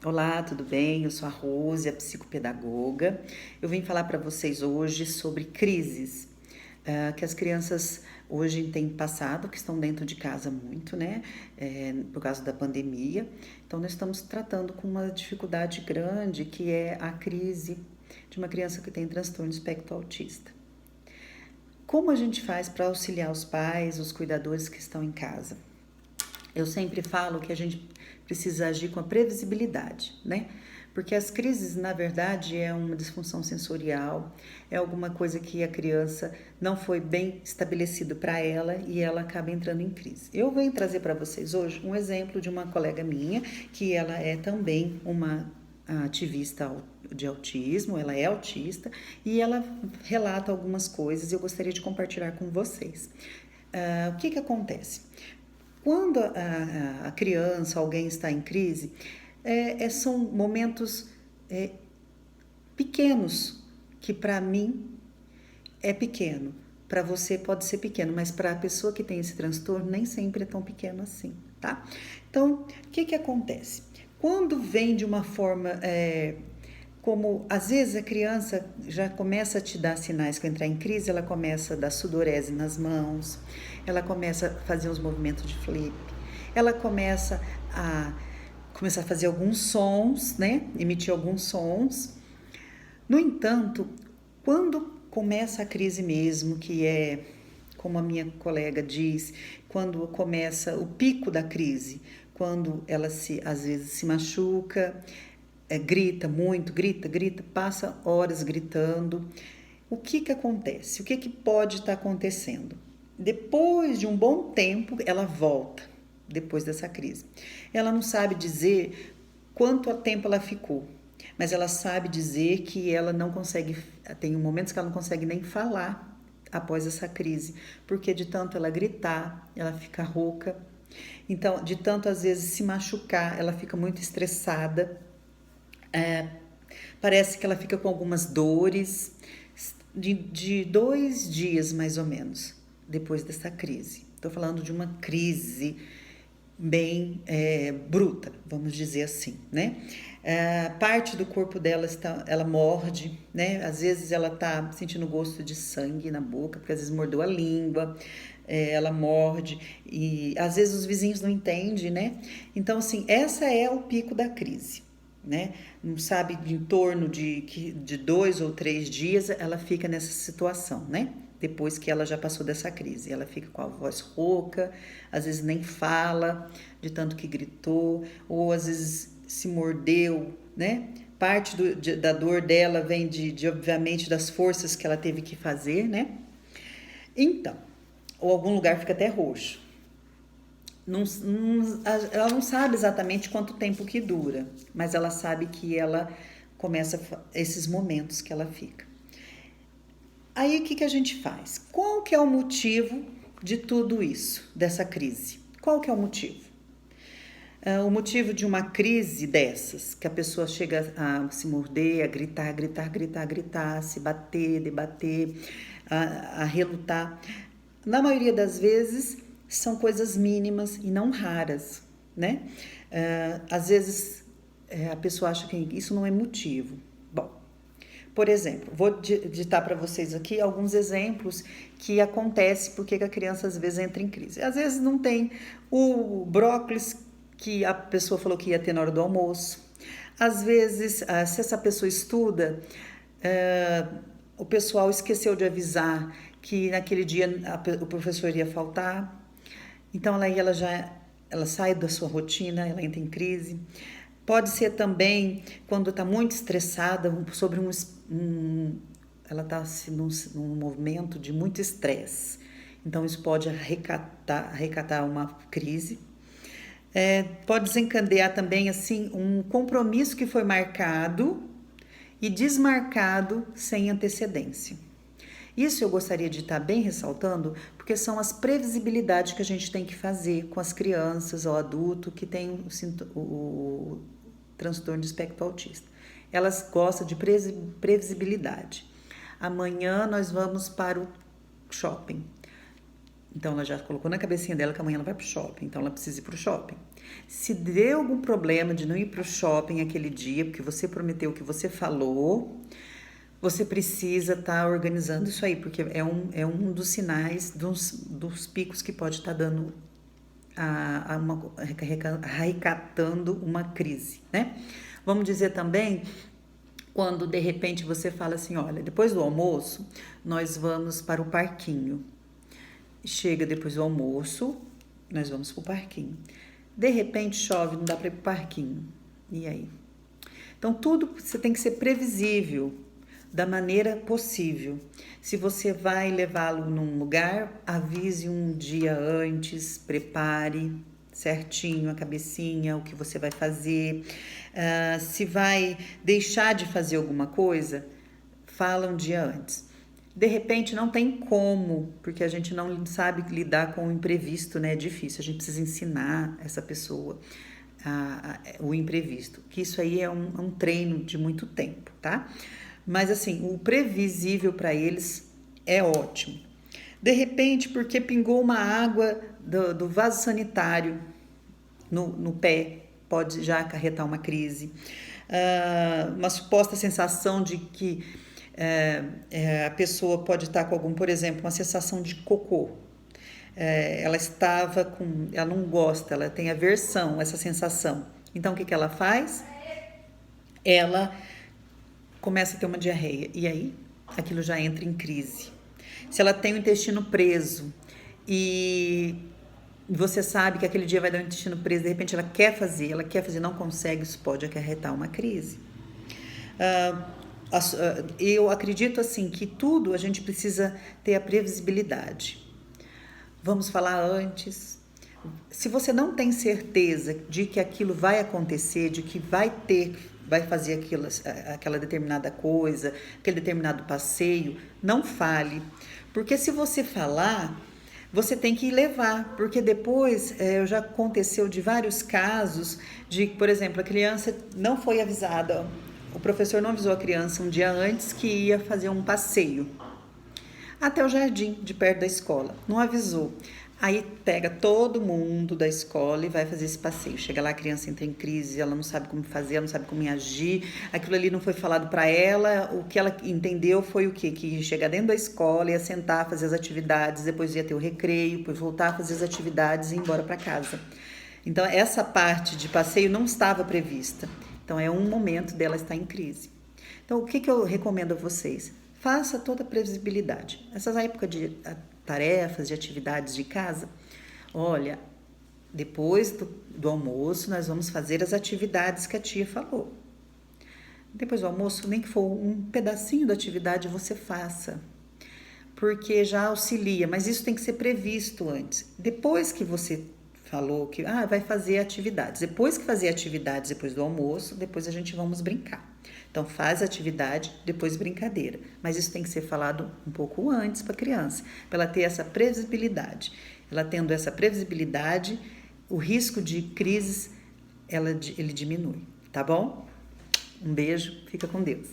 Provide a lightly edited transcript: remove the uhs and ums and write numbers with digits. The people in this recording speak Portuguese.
Olá, tudo bem? Eu sou a Rose, a psicopedagoga. Eu vim falar para vocês hoje sobre crises que as crianças hoje têm passado, que estão dentro de casa muito, né? Por causa da pandemia. Então, nós estamos tratando com uma dificuldade grande, que é a crise de uma criança que tem transtorno espectro autista. Como a gente faz para auxiliar os pais, os cuidadores que estão em casa? Eu sempre falo que a gente precisa agir com a previsibilidade, né? Porque as crises, na verdade, é uma disfunção sensorial, é alguma coisa que a criança não foi bem estabelecido para ela e ela acaba entrando em crise. Eu venho trazer para vocês hoje um exemplo de uma colega minha, que ela é também uma ativista de autismo, ela é autista e ela relata algumas coisas e eu gostaria de compartilhar com vocês. O que acontece? Quando a criança, alguém está em crise, são momentos pequenos, que para mim é pequeno. Para você pode ser pequeno, mas para a pessoa que tem esse transtorno nem sempre é tão pequeno assim, tá? Então, o que acontece? Quando vem de uma forma como às vezes a criança já começa a te dar sinais que entrar em crise, ela começa a dar sudorese nas mãos, ela começa a fazer os movimentos de flip, ela começa a fazer alguns sons, né? Emitir alguns sons. No entanto, quando começa a crise mesmo, que é, como a minha colega diz, quando começa o pico da crise, quando ela às vezes se machuca, grita muito, grita, passa horas gritando. O que acontece? O que pode estar acontecendo? Depois de um bom tempo, ela volta, depois dessa crise. Ela não sabe dizer quanto tempo ela ficou, mas ela sabe dizer que ela não consegue, tem momentos que ela não consegue nem falar após essa crise, porque de tanto ela gritar, ela fica rouca. Então, de tanto às vezes se machucar, ela fica muito estressada. Parece que ela fica com algumas dores de 2 dias mais ou menos depois dessa crise. Estou falando de uma crise bem bruta, vamos dizer assim, né? Parte do corpo dela ela morde, né? Às vezes ela tá sentindo gosto de sangue na boca, porque às vezes mordeu a língua, ela morde e às vezes os vizinhos não entendem, né? Então, assim, essa é o pico da crise, né? Não sabe, em torno de 2 ou 3 dias ela fica nessa situação, né? Depois que ela já passou dessa crise, ela fica com a voz rouca, às vezes nem fala de tanto que gritou, ou às vezes se mordeu, né? Parte da dor dela vem obviamente, das forças que ela teve que fazer, né? Então, ou algum lugar fica até roxo. Ela não sabe exatamente quanto tempo que dura, mas ela sabe que ela começa esses momentos que ela fica. Aí o que a gente faz? Qual que é o motivo de tudo isso, dessa crise? Qual que é o motivo? O motivo de uma crise dessas, que a pessoa chega a se morder, a gritar, a se bater, debater, a relutar. Na maioria das vezes, são coisas mínimas e não raras, né? Às vezes, a pessoa acha que isso não é motivo. Bom, por exemplo, vou ditar para vocês aqui alguns exemplos que acontecem porque a criança às vezes entra em crise. Às vezes não tem o brócolis que a pessoa falou que ia ter na hora do almoço. Às vezes, se essa pessoa estuda, o pessoal esqueceu de avisar que naquele dia o professor ia faltar. Então, ela sai da sua rotina, ela entra em crise. Pode ser também quando está muito estressada sobre ela está num movimento de muito estresse. Então, isso pode arrecatar uma crise. Pode desencadear também assim um compromisso que foi marcado e desmarcado sem antecedência. Isso eu gostaria de estar bem ressaltando, porque são as previsibilidades que a gente tem que fazer com as crianças ou adulto que tem o transtorno de espectro autista. Elas gostam de previsibilidade. Amanhã nós vamos para o shopping. Então, ela já colocou na cabecinha dela que amanhã ela vai pro shopping, então ela precisa ir pro shopping. Se deu algum problema de não ir pro shopping aquele dia, porque você prometeu o que você falou, você precisa estar organizando isso aí, porque é um dos sinais dos picos que pode estar dando arrecatando uma crise, né? Vamos dizer também quando de repente você fala assim, olha, depois do almoço nós vamos para o parquinho. Chega depois do almoço, nós vamos para o parquinho. De repente chove, não dá para ir para o parquinho. E aí? Então tudo você tem que ser previsível da maneira possível. Se você vai levá-lo num lugar, avise um dia antes, prepare certinho a cabecinha, o que você vai fazer. Se vai deixar de fazer alguma coisa, fala um dia antes. De repente não tem como, porque a gente não sabe lidar com o imprevisto, né? É difícil, a gente precisa ensinar essa pessoa o imprevisto, que isso aí é um treino de muito tempo, tá? Mas assim, o previsível para eles é ótimo. De repente, porque pingou uma água do vaso sanitário no pé, pode já acarretar uma crise. Uma suposta sensação de que a pessoa pode estar com algum, por exemplo, uma sensação de cocô. Ela não gosta, ela tem aversão a essa sensação. Então, o que ela faz? Ela começa a ter uma diarreia. E aí, aquilo já entra em crise. Se ela tem o intestino preso e você sabe que aquele dia vai dar um intestino preso, de repente ela quer fazer, não consegue, isso pode acarretar uma crise. Eu acredito assim que tudo a gente precisa ter a previsibilidade. Vamos falar antes. Se você não tem certeza de que aquilo vai acontecer, de que vai fazer aquela determinada coisa, aquele determinado passeio, não fale. Porque se você falar, você tem que levar, porque depois já aconteceu de vários casos de, por exemplo, a criança não foi avisada, o professor não avisou a criança um dia antes que ia fazer um passeio até o jardim de perto da escola, não avisou. Aí pega todo mundo da escola e vai fazer esse passeio. Chega lá, a criança entra em crise, ela não sabe como fazer, ela não sabe como agir. Aquilo ali não foi falado para ela. O que ela entendeu foi o quê? Que ia chegar dentro da escola, ia sentar, fazer as atividades, depois ia ter o recreio, depois voltar a fazer as atividades e ir embora para casa. Então, essa parte de passeio não estava prevista. Então, é um momento dela estar em crise. Então, o que eu recomendo a vocês? Faça toda a previsibilidade. Essas épocas de tarefas, de atividades de casa, olha, depois do almoço nós vamos fazer as atividades que a tia falou. Depois do almoço, nem que for um pedacinho da atividade você faça, porque já auxilia, mas isso tem que ser previsto antes. Depois que você falou que vai fazer atividades, depois que fazer atividades depois do almoço, depois a gente vamos brincar. Então, faz atividade, depois brincadeira. Mas isso tem que ser falado um pouco antes para a criança, para ela ter essa previsibilidade. Ela tendo essa previsibilidade, o risco de crises, ele diminui, tá bom? Um beijo, fica com Deus.